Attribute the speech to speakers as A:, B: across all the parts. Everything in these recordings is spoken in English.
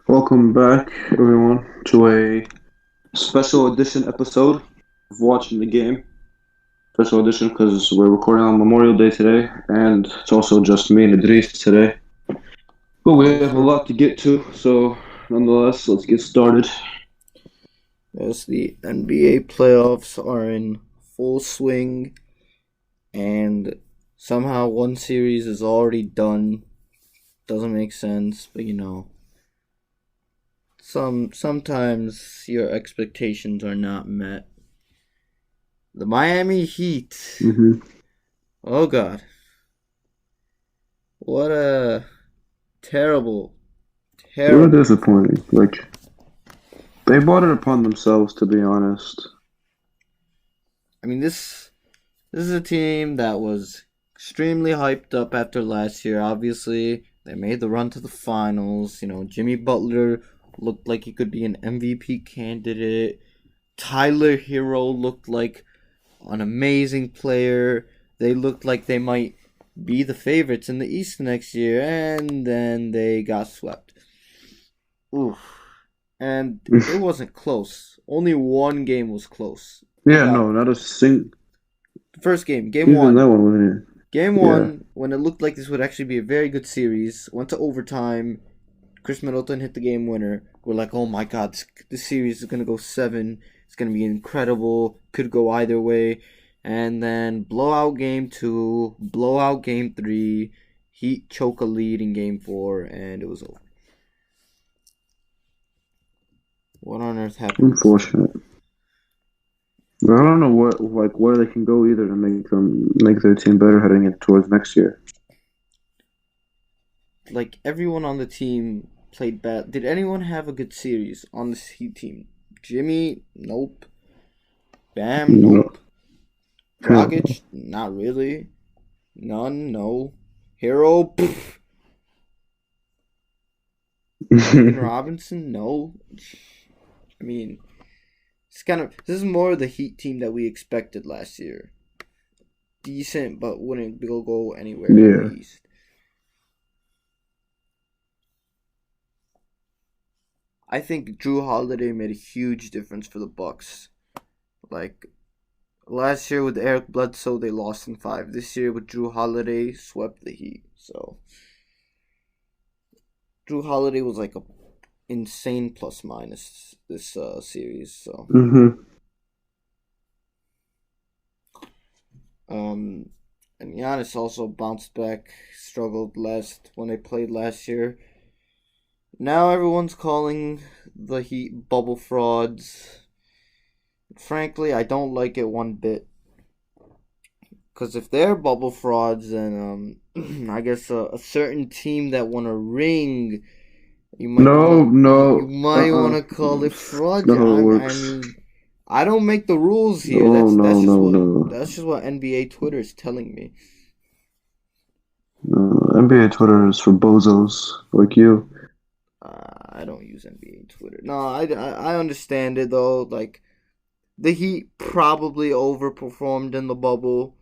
A: Welcome back, everyone, to a special edition episode of Watching the Game. Special edition because we're recording on Memorial Day today, and it's also just me and Idrees today. But we have a lot to get to, so nonetheless, let's get started.
B: Yes, the NBA playoffs are in full swing, and somehow one series is already done. Doesn't make sense, but sometimes your expectations are not met. The Miami Heat. Oh God. What a terrible.
A: Really disappointing. They brought it upon themselves, to be honest.
B: I mean, this is a team that was extremely hyped up after last year. Obviously, they made the run to the finals. Jimmy Butler looked like he could be an MVP candidate. Tyler Hero looked like an amazing player. They looked like they might be the favorites in the East next year, and then they got swept. Oof. And it wasn't close. Only one game was close.
A: Yeah, no, not a single.
B: First game, game one.
A: That one wasn't.
B: Game one, when it looked like this would actually be a very good series, went to overtime. Chris Middleton hit the game winner. We're like, oh my God, this series is going to go 7. It's going to be incredible. Could go either way. And then blowout game 2, blowout game 3. Heat choke a lead in game 4, and it was over. What on earth happened?
A: Unfortunate. I don't know where they can go either to make their team better heading in towards next year.
B: Like, everyone on the team played bad. Did anyone have a good series on this Heat team? Jimmy? Nope. Bam? Nope. Dragic? Not really. None? No. Hero? Pfft. Robinson? No. I mean, this is more of the Heat team that we expected last year. Decent, but wouldn't go anywhere in the East. I think Drew Holiday made a huge difference for the Bucks. Like, last year with Eric Bledsoe, they lost in 5. This year with Drew Holiday, swept the Heat. So, Drew Holiday was like a insane plus minus this series. So, and Giannis also bounced back, struggled last when they played last year. Now everyone's calling the Heat bubble frauds. Frankly, I don't like it one bit. Because if they're bubble frauds, then I guess a certain team that won a ring, you might want to call it fraudulent. I mean, I don't make the rules here. That's just what NBA Twitter is telling me.
A: NBA Twitter is for bozos like you.
B: I don't use NBA Twitter. No, I understand it though. Like, the Heat probably overperformed in the bubble.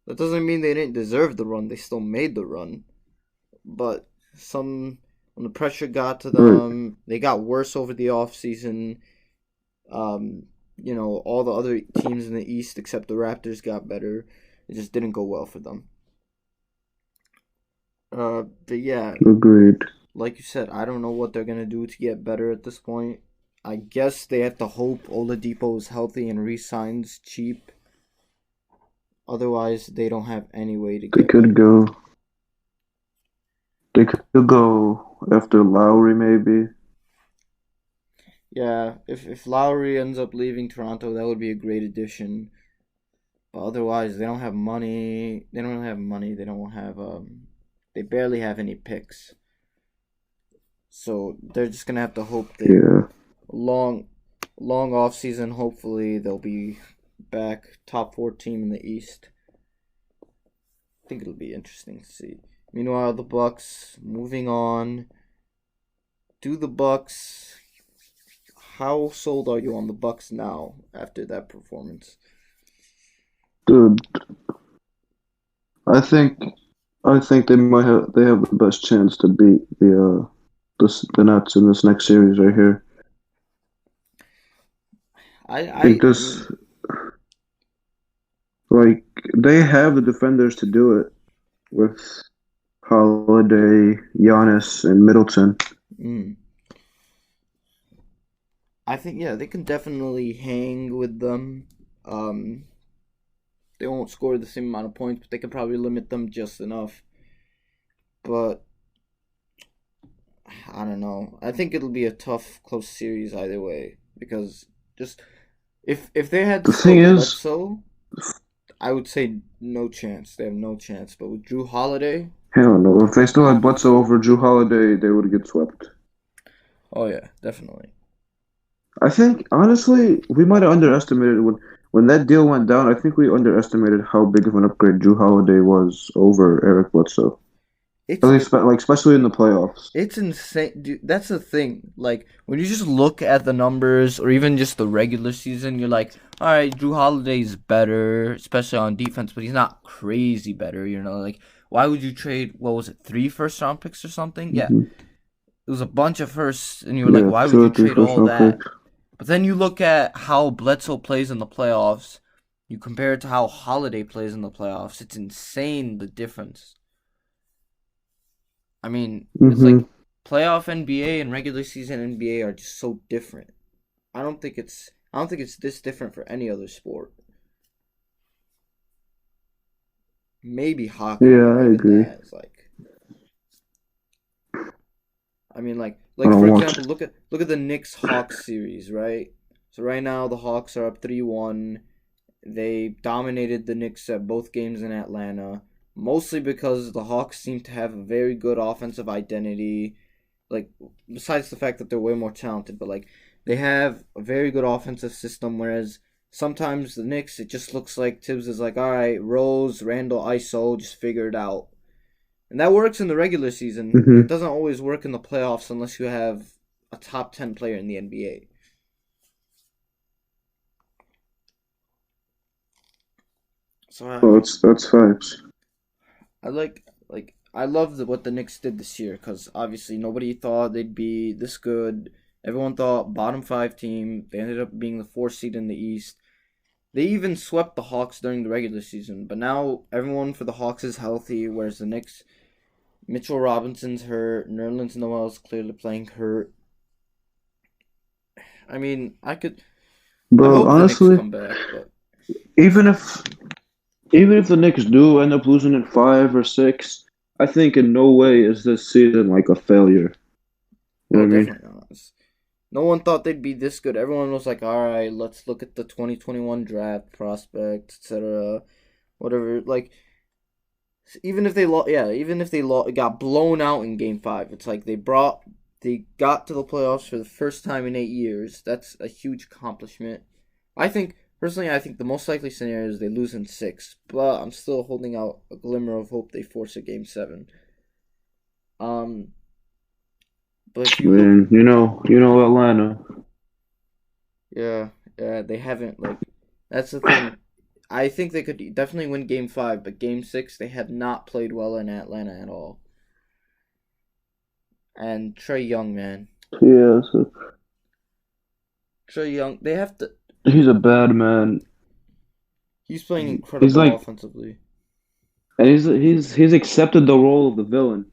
B: That doesn't mean they didn't deserve the run. They still made the run. But when the pressure got to them, they got worse over the offseason. All the other teams in the East except the Raptors got better. It just didn't go well for them. But yeah.
A: Agreed.
B: Like you said, I don't know what they're going to do to get better at this point. I guess they have to hope Oladipo is healthy and re-signs cheap. Otherwise, they don't have any way to
A: They
B: get
A: could
B: him.
A: go. They could go after Lowry, maybe.
B: Yeah, if Lowry ends up leaving Toronto, that would be a great addition. But otherwise, they don't have money. They don't have money. They don't have They barely have any picks. So they're just gonna have to hope that
A: Yeah.
B: long, long off season. Hopefully, they'll be back top four team in the East. I think it'll be interesting to see. Meanwhile, the Bucks moving on. Do the Bucks? How sold are you on the Bucks now after that performance?
A: Dude, I think I think they have the best chance to beat the Nets in this next series right here. I think
B: I
A: this
B: mean,
A: like they have the defenders to do it with Holiday, Giannis, and Middleton.
B: mm, I think yeah, they can definitely hang with them. Um, they won't score the same amount of points, but they can probably limit them just enough. But I don't know. I think it'll be a tough, close series either way because just if they had
A: The
B: still
A: thing is,
B: Bledsoe, I would say no chance. They have no chance. But with Drew Holiday,
A: hell no. If they still had Bledsoe over Drew Holiday, they would get swept.
B: oh yeah, definitely.
A: I think honestly, we might have underestimated when that deal went down. I think we underestimated how big of an upgrade Drew Holiday was over Eric Bledsoe. At
B: It's
A: least, like especially in the playoffs.
B: It's insane, dude. That's the thing. Like when you just look at the numbers, or even just the regular season, you're like, all right, Drew Holiday's better, especially on defense, but he's not crazy better. You know, like why would you trade? What was it, 3 first-round picks or something? Yeah,
A: Hmm.
B: it was a bunch of firsts, and you were like,
A: Yeah,
B: why would
A: two
B: you
A: or three
B: trade
A: first
B: all
A: round
B: that?
A: picks.
B: But then you look at how Bledsoe plays in the playoffs. You compare it to how Holiday plays in the playoffs. It's insane the difference. I mean, it's
A: Hmm.
B: like playoff NBA and regular season NBA are just so different. I don't think it's this different for any other sport. Maybe hockey, but
A: Yeah, I
B: even
A: agree.
B: that is like I mean
A: I
B: for
A: don't watch
B: example,
A: it.
B: look at the Knicks Hawks series, right? So right now the Hawks are up 3-1. They dominated the Knicks at both games in Atlanta, mostly because the Hawks seem to have a very good offensive identity. Like besides the fact that they're way more talented, but like they have a very good offensive system. Whereas sometimes the Knicks, it just looks like Tibbs is like, all right, Rose, Randall, ISO, just figure it out, and that works in the regular season. It
A: Hmm.
B: doesn't always work in the playoffs unless you have a top 10 player in the NBA. So
A: Well, that's facts.
B: I I love what the Knicks did this year because obviously nobody thought they'd be this good. Everyone thought bottom five team. They ended up being the fourth seed in the East. They even swept the Hawks during the regular season, but now everyone for the Hawks is healthy, whereas the Knicks, Mitchell Robinson's hurt, Nerlens Noel's clearly playing hurt. I mean, I
A: Bro,
B: hope the Knicks
A: honestly,
B: come back, but
A: even if even if the Knicks do end up losing in 5 or 6, I think in no way is this season like a failure. You know
B: oh,
A: what I mean?
B: definitely not. No one thought they'd be this good. Everyone was like, "All right, let's look at the 2021 draft prospects, etc." Whatever. Like, even if got blown out in Game 5, it's like they got to the playoffs for the first time in 8 years. That's a huge accomplishment. I think personally, I think the most likely scenario is they lose in 6, but I'm still holding out a glimmer of hope they force a Game 7. Um, but if you look,
A: Man, you know Atlanta.
B: yeah, yeah, they haven't like. That's the thing. I think they could definitely win Game 5, but Game 6 they have not played well in Atlanta at all. And Trey Young, man,
A: Yeah, so
B: Trey Young, they have to.
A: he's a bad man.
B: He's playing
A: He's
B: incredible
A: like,
B: offensively.
A: and he's accepted the role of the villain.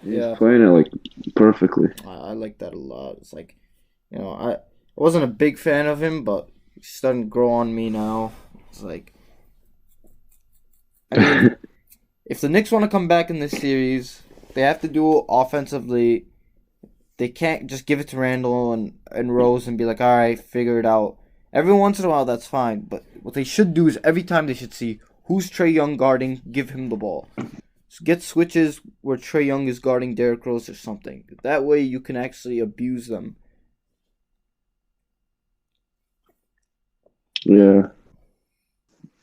A: And he's
B: Yeah,
A: playing it like perfectly.
B: I like that a lot. It's like I wasn't a big fan of him, but he's starting to grow on me now. It's like, I mean, if the Knicks want to come back in this series, they have to do offensively. They can't just give it to Randall and Rose and be like, all right, figure it out. Every once in a while, that's fine. But what they should do is every time they should see who's Trae Young guarding, give him the ball. So get switches where Trae Young is guarding Derrick Rose or something. That way you can actually abuse them.
A: Yeah.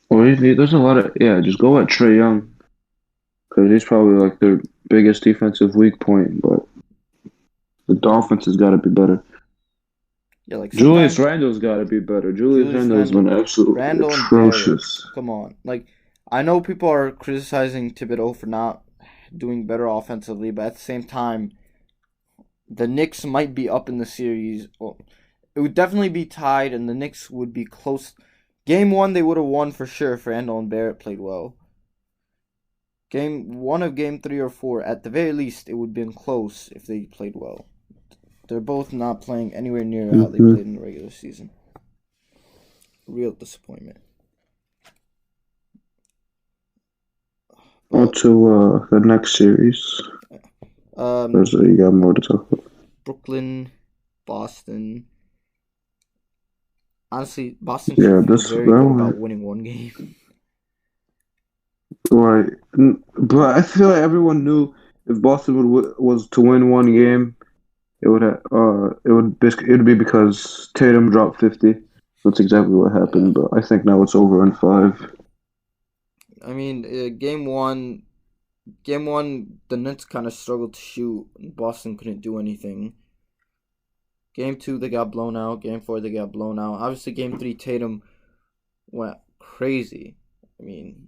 A: Well, there's a lot of just go at Trae Young because he's probably like their biggest defensive weak point, but the offense has got to be better.
B: Yeah, like
A: Julius
B: sometimes
A: Randle's got to be better. Julius
B: Julius
A: Randle's been
B: Randle,
A: absolutely
B: Randle and Barrett.
A: atrocious.
B: Come on, like I know people are criticizing Thibodeau for not doing better offensively, but at the same time, the Knicks might be up in the series. Well, it would definitely be tied, and the Knicks would be close. Game 1, they would have won for sure if Randle and Barrett played well. Game 1 of Game 3 or 4, at the very least, it would have been close if they played well. They're both not playing anywhere near how they played in the regular season. Real disappointment.
A: On to the next series. You got more to talk about.
B: Brooklyn, Boston. Honestly, Boston
A: Yeah,
B: should feel very good about winning one game.
A: Right, but I feel like everyone knew if Boston was to win one game, it would be because Tatum dropped 50. That's exactly what happened.
B: Yeah.
A: But I think now it's over in 5.
B: I mean, game one, the Nets kind of struggled to shoot. And Boston couldn't do anything. Game 2, they got blown out. Game 4, they got blown out. Obviously, game 3, Tatum went crazy. I mean,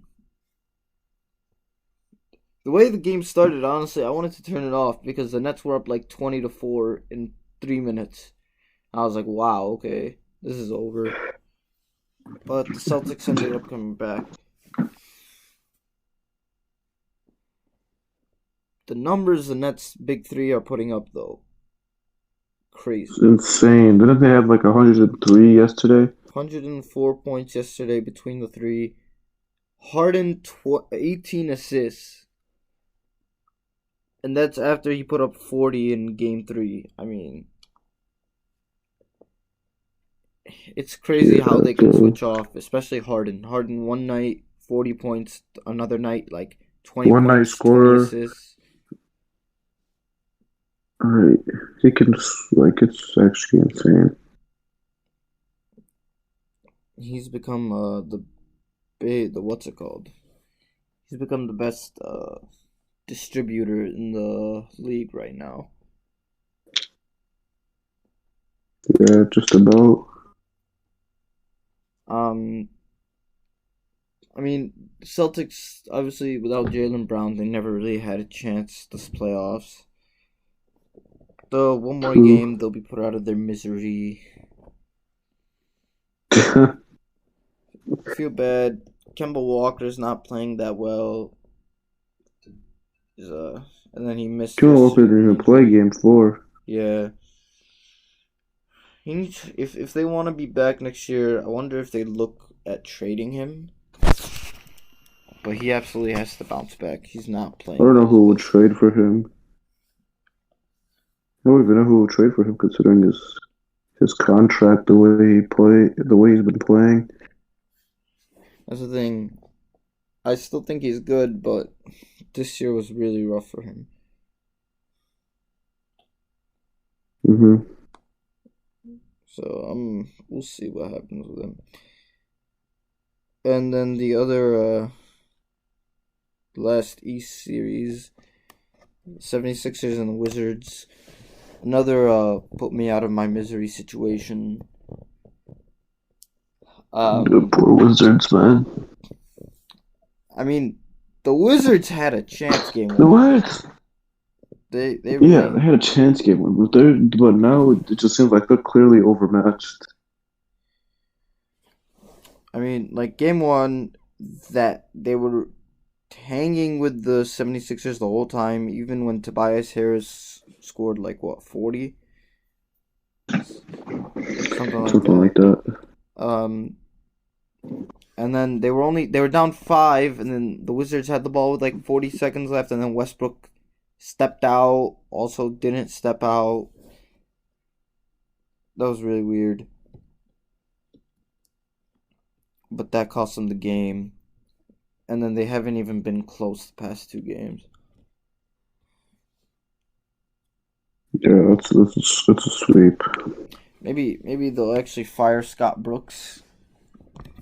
B: the way the game started, honestly, I wanted to turn it off because the Nets were up like 20-4 in 3 minutes. I was like, wow, okay, this is over. But the Celtics ended up coming back. The numbers the Nets big three are putting up, though, crazy.
A: It's insane. Didn't they have like 103 yesterday?
B: 104 points yesterday between the three. Harden 18 assists. And that's after he put up 40 in game 3. I mean, it's crazy how they can switch off, especially Harden. Harden one night, 40 points. Another night, like 20
A: One night
B: points,
A: scorer.
B: 20 assists.
A: Alright. He can, it's actually insane.
B: He's become what's it called? He's become the best distributor in the league right now.
A: Yeah, just about.
B: I mean, Celtics, obviously, without Jaylen Brown, they never really had a chance this playoffs. Though, one more game, they'll be put out of their misery. I feel bad. Kemba Walker's not playing that well. And then he missed.
A: Kemba Walker didn't even play game 4.
B: Yeah. He needs, if they want to be back next year, I wonder if they look at trading him. But he absolutely has to bounce back. He's not playing.
A: I don't know who would trade for him. I don't even know who would trade for him considering his contract, the way he's been playing.
B: That's the thing. I still think he's good, but this year was really rough for him. So we'll see what happens with him. And then the other last East series, 76ers and the Wizards. Another put me out of my misery situation.
A: The poor Wizards, man.
B: I mean, the Wizards had a chance game 1.
A: The what?
B: They
A: had a chance game 1, but now it just seems like they're clearly overmatched.
B: I mean, like game 1, that they were hanging with the 76ers the whole time, even when Tobias Harris scored 40? something like
A: Something
B: that.
A: like that.
B: Um, and then they were down 5, and then the Wizards had the ball with like 40 seconds left, and then Westbrook stepped out, also didn't step out. That was really weird. But that cost them the game. And then they haven't even been close the past 2 games.
A: Yeah, it's a sweep.
B: Maybe they'll actually fire Scott Brooks.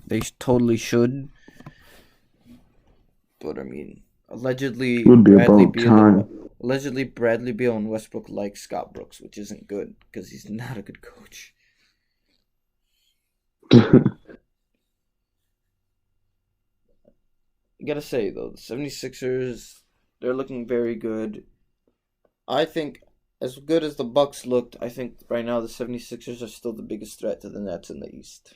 B: They totally should. But I mean, allegedly
A: Would be about time.
B: Bradley Beal and Westbrook like Scott Brooks, which isn't good because he's not a good coach. I gotta say though, the 76ers, they're looking very good. I think as good as the Bucks looked, I think right now the 76ers are still the biggest threat to the Nets in the East.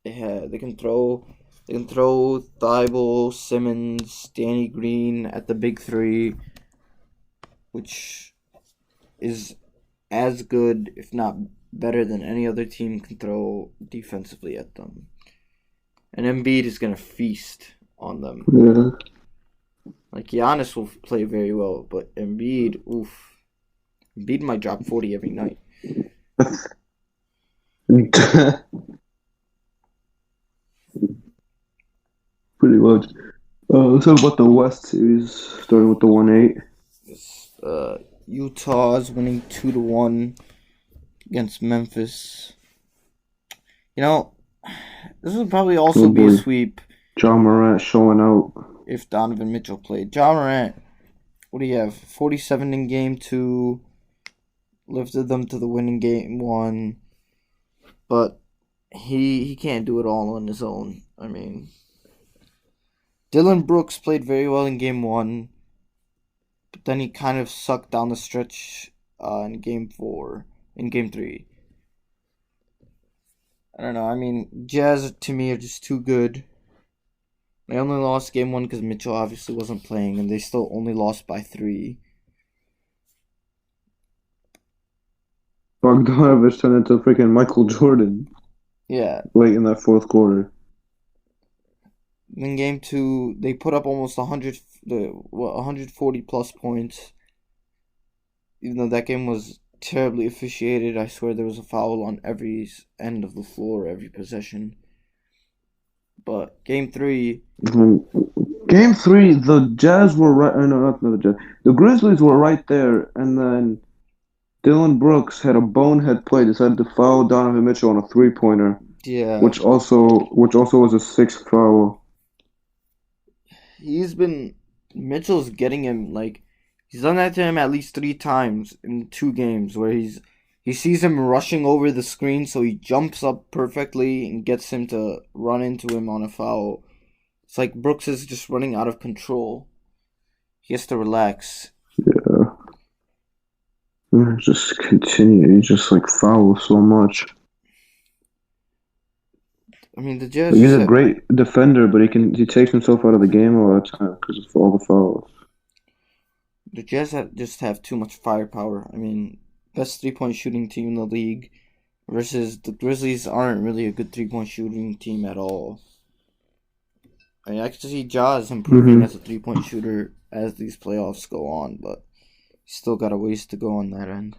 B: They can throw Thibault, Simmons, Danny Green at the big three, which is as good, if not better, than any other team can throw defensively at them. And Embiid is gonna feast on them.
A: Yeah.
B: Like Giannis will play very well, but Embiid might drop 40 every night.
A: Pretty much. Let's talk about the West series, starting with the 1-8.
B: Utah is winning 2-1 against Memphis. You know, this would probably also be a sweep.
A: Ja Morant showing out.
B: If Donovan Mitchell played. Ja Morant, what do you have? 47 in game 2. Lifted them to the winning game 1. But he can't do it all on his own. I mean, Dylan Brooks played very well in game 1. But then he kind of sucked down the stretch in game 3. I don't know. I mean, Jazz to me are just too good. They only lost game 1 because Mitchell obviously wasn't playing, and they still only lost by 3.
A: Bogdanovich turned into freaking Michael Jordan.
B: Yeah.
A: Late in that fourth quarter.
B: In game 2, they put up almost 140 plus points. Even though that game was terribly officiated, I swear there was a foul on every end of the floor, every possession. But game 3...
A: Game 3, the Jazz were right... No, not the Jazz. The Grizzlies were right there, and then Dylan Brooks had a bonehead play, decided to foul Donovan Mitchell on a three-pointer.
B: Yeah.
A: Which also was a 6th foul.
B: Mitchell's getting him, like, he's done that to him at least 3 times in 2 games, where he sees him rushing over the screen, so he jumps up perfectly and gets him to run into him on a foul. It's like Brooks is just running out of control. He has to relax.
A: Yeah. Just continue. He just, like, fouls so much.
B: I mean, the Jazz...
A: He's a great defender, but he takes himself out of the game all the time because of all the fouls.
B: The Jazz just have too much firepower. I mean, best 3-point shooting team in the league versus the Grizzlies aren't really a good 3-point shooting team at all. I mean, I can see Ja's improving as a 3-point shooter as these playoffs go on, but he's still got a ways to go on that end.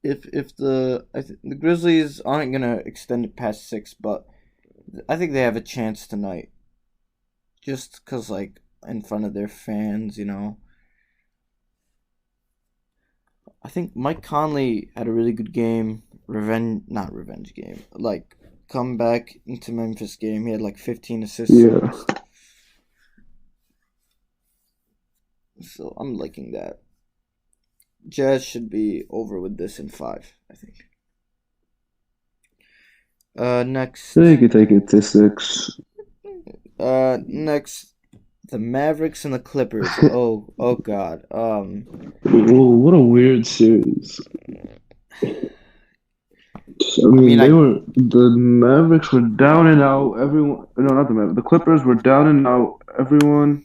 B: The Grizzlies aren't gonna extend it past 6, but I think they have a chance tonight. Just cause, like, in front of their fans, you know. I think Mike Conley had a really good game. Not revenge game. Like, come back into Memphis game. He had like 15 assists.
A: Yeah.
B: So I'm liking that. Jazz should be over with this in 5, I think. Next.
A: They could take it to 6.
B: Next, the Mavericks and the Clippers. oh God.
A: Whoa, what a weird series. The Mavericks were down and out. Everyone, no, not the Mavericks. The Clippers were down and out. Everyone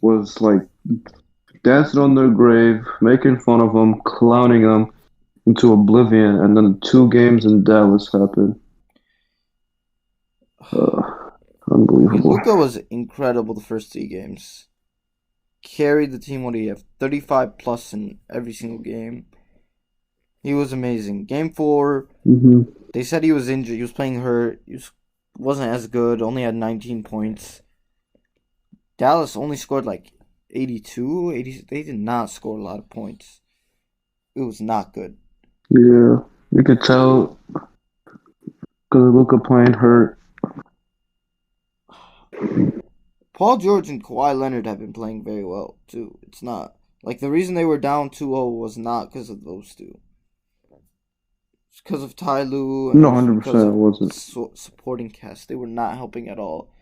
A: was like dancing on their grave, making fun of them, clowning them into oblivion, and then 2 games in Dallas happened.
B: I mean,
A: Unbelievable.
B: Luka was incredible the first 3 games. Carried the team. What do you have? 35 plus in every single game. He was amazing. Game 4,
A: hmm
B: they said he was injured. He was playing hurt. Wasn't as good. Only had 19 points. Dallas only scored like 82, 80. They did not score a lot of points. It was not good.
A: Yeah, you could tell because Luka playing hurt.
B: Paul George and Kawhi Leonard have been playing very well, too. It's not. Like, the reason they were down 2-0 was not because of those two. It's because of Ty Lue and
A: No,
B: also because
A: 100% it
B: of
A: wasn't.
B: supporting cast. They were not helping at all.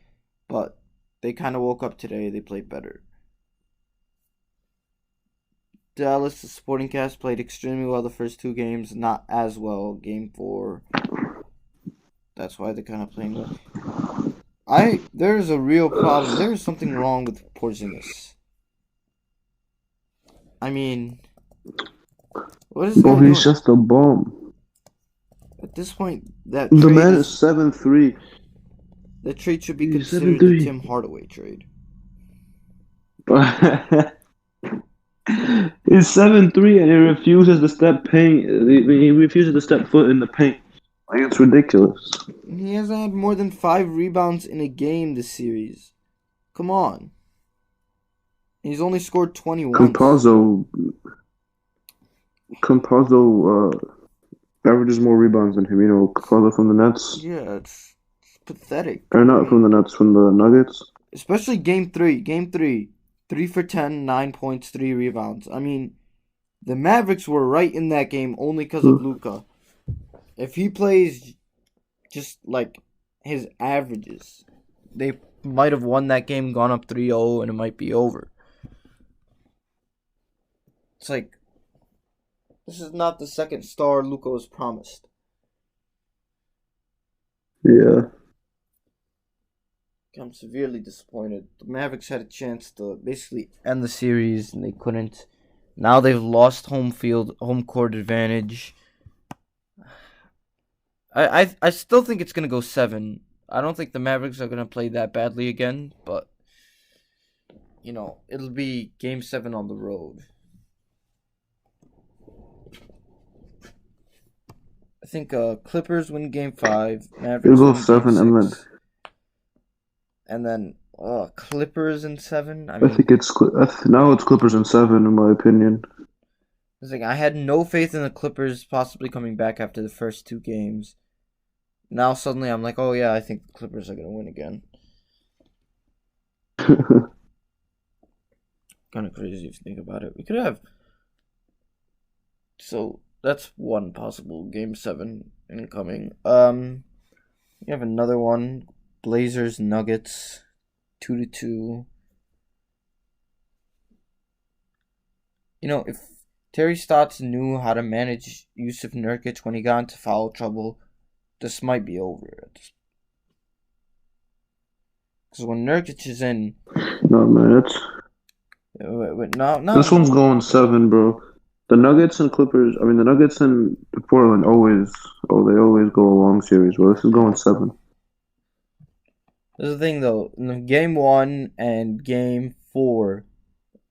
B: But they kind of woke up today. They played better. Dallas, the supporting cast, played extremely well the first 2 games. Not as well. Game 4. That's why they're kind of playing well. There's a real problem. There is something wrong with Porzingis. I mean, what is this
A: Bro,
B: guy
A: he's
B: doing?
A: just a bum.
B: At this point, that
A: The
B: trade
A: man is
B: is
A: 7'3".
B: that trade should be
A: He's
B: considered the
A: 7'3".
B: Tim Hardaway trade.
A: He's 7'3" and he refuses to step paint. He refuses to step foot in the paint. Like, it's ridiculous.
B: He hasn't had more than 5 rebounds in a game this series. Come on. He's only scored 20 once.
A: Compazzo averages more rebounds than him. You know, Compazzo from the Nets,
B: Yeah, it's pathetic.
A: or
B: I
A: not from
B: mean,
A: the Nets, from the Nuggets.
B: especially game 3. Game 3. 3 for 10, 9 points, 3 rebounds. I mean, the Mavericks were right in that game only because of Luka. If he plays just like his averages, they might have won that game, gone up 3-0, and it might be over. It's like, this is not the second star Luka was promised.
A: Yeah.
B: I'm severely disappointed. The Mavericks had a chance to basically end the series, and they couldn't. Now they've lost home court advantage. I still think it's gonna go 7. I don't think the Mavericks are gonna play that badly again, but it'll be game 7 on the road. I think Clippers win game 5, Mavericks
A: It'll go
B: win game
A: 7, and then
B: 6. And then Clippers in 7. I
A: I
B: mean,
A: think now it's Clippers in 7, in my opinion.
B: I had no faith in the Clippers possibly coming back after the first 2 games. Now suddenly I'm like, oh yeah, I think the Clippers are gonna win again. Kind of crazy if you think about it. We could have. So that's one possible game 7 incoming. We have another one. Blazers Nuggets 2-2. If Terry Stotts knew how to manage Yusuf Nurkic when he got into foul trouble, this might be over. Because when Nurkic is in,
A: No, man, it's
B: no.
A: this one's going 7, bro. The Nuggets and Clippers. I mean, the Nuggets and Portland they always go a long series. Bro, this is going 7.
B: There's the thing though, in game 1 and game 4,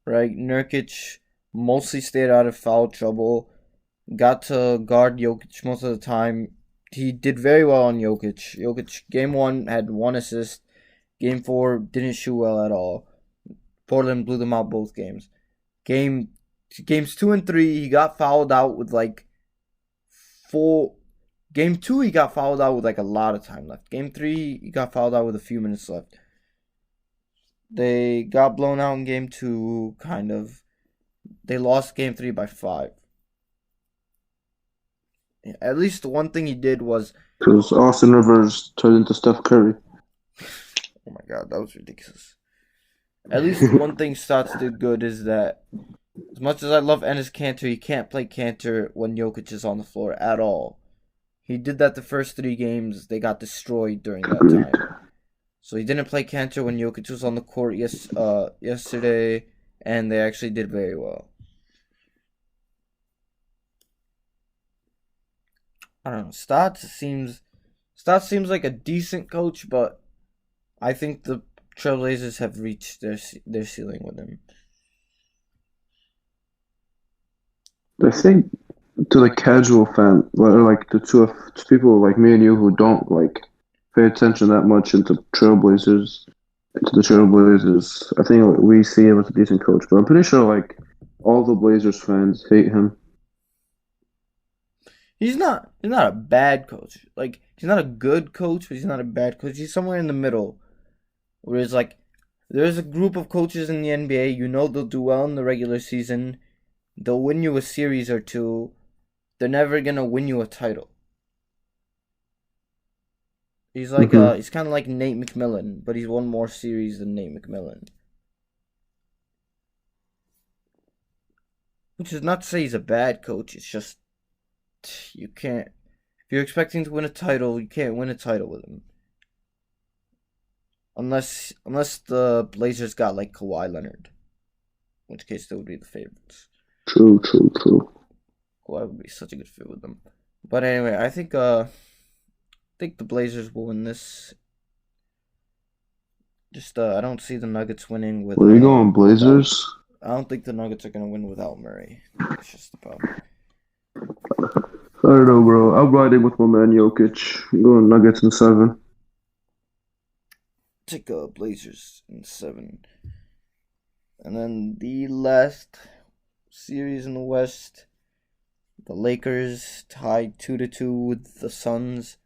B: right? Nurkic mostly stayed out of foul trouble, got to guard Jokic most of the time. He did very well on Jokic. Jokic, game 1 had 1 assist. Game 4 didn't shoot well at all. Portland blew them out both games. Games 2 and 3, he got fouled out with like 4. Game 2, he got fouled out with like a lot of time left. Game 3, he got fouled out with a few minutes left. They got blown out in game 2, kind of. They lost game 3 by 5. At least the one thing he did was...
A: Because Austin Rivers turned into Steph Curry.
B: Oh my god, that was ridiculous. At least the one thing Stotts did good is that as much as I love Enes Kanter, he can't play Kanter when Jokic is on the floor at all. He did that the first 3 games. They got destroyed during that time. So he didn't play Cantor when Jokic was on the court yesterday, and they actually did very well. I don't know. Stotts seems like a decent coach, but I think the Trailblazers have reached their ceiling with him.
A: I think to the casual fan, or like to people like me and you who don't like pay attention that much into the Trailblazers, I think we see him as a decent coach. But I'm pretty sure like all the Blazers fans hate him.
B: He's not a bad coach. Like, he's not a good coach, but he's not a bad coach. He's somewhere in the middle. Whereas, like, there's a group of coaches in the NBA, they'll do well in the regular season. They'll win you a series or two. They're never gonna win you a title. He's like he's kind of like Nate McMillan, but he's won more series than Nate McMillan. Which is not to say he's a bad coach. It's just you can't. If you're expecting to win a title, you can't win a title with him. Unless the Blazers got like Kawhi Leonard, in which case they would be the favorites.
A: True.
B: Kawhi would be such a good fit with them. But anyway, I think the Blazers will win this. Just I don't see the Nuggets winning with.
A: Where are you going, Blazers?
B: I don't think the Nuggets are gonna win without Murray. That's just the problem.
A: I don't know, bro. I'm riding with my man Jokic. I'm going Nuggets in 7.
B: Take Blazers in 7. And then the last series in the West, the Lakers tied 2-2 with the Suns.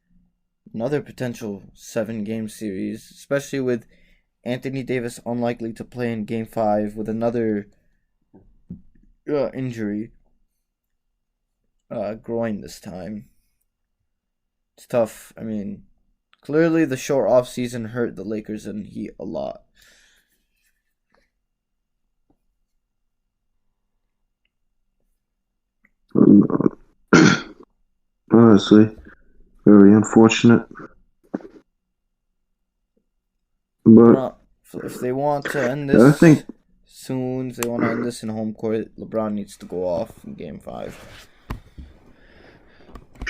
B: Another potential 7-game series, especially with Anthony Davis unlikely to play in Game 5 with another injury. Groin this time. It's tough. I mean, clearly the short offseason hurt the Lakers and Heat a lot.
A: Honestly, very unfortunate. But
B: if they want to end this soon, if they want to end this in home court, LeBron needs to go off in Game 5.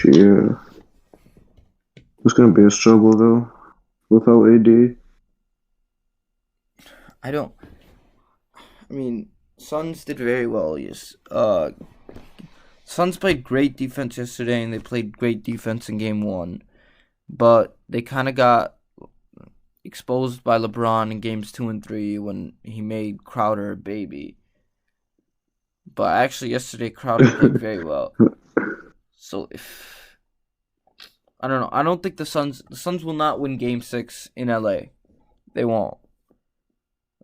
A: Yeah. It's going to be a struggle, though, without AD.
B: Suns did very well. Yes. Suns played great defense yesterday, and they played great defense in Game 1. But they kind of got exposed by LeBron in Games 2 and 3 when he made Crowder a baby. But actually, yesterday, Crowder played very well. So I don't know. I don't think the Suns will not win Game 6 in LA. They won't.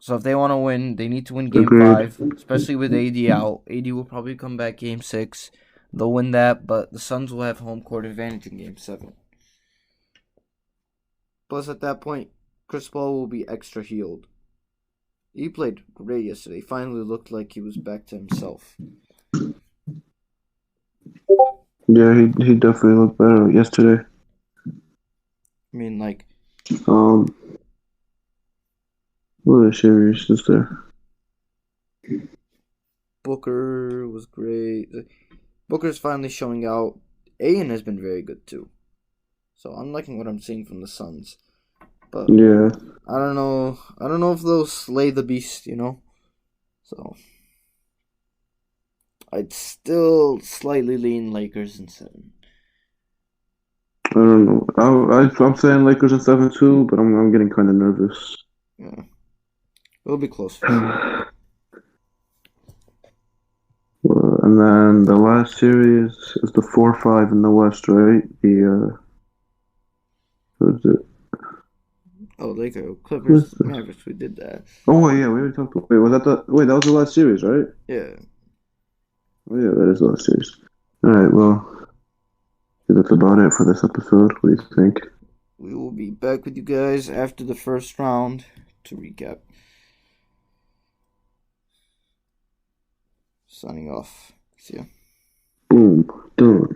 B: So if they want to win, they need to win Game 5, especially with AD out. AD will probably come back Game 6. They'll win that, but the Suns will have home court advantage in Game 7. Plus, at that point, Chris Paul will be extra healed. He played great yesterday. He finally looked like he was back to himself.
A: Yeah, he definitely looked better yesterday.
B: I mean, like...
A: What other series is there?
B: Booker was great. Booker's finally showing out. Aiden has been very good, too. So I'm liking what I'm seeing from the Suns. But
A: yeah,
B: I don't know if they'll slay the beast, So I'd still slightly lean Lakers in 7.
A: I don't know. I'm saying Lakers in 7 too, but I'm getting kind of nervous.
B: Yeah, it'll be close.
A: Well, and then the last series is the 4-5 in the West, right? What is it?
B: Oh, Lakers, Clippers, Mavericks. We did that.
A: Oh yeah, we already talked about. That was the last series, right?
B: Yeah.
A: Oh yeah, that is the last series. All right, well, that's about it for this episode. What do you think?
B: We will be back with you guys after the first round to recap. Signing off. See ya.
A: Boom. Done.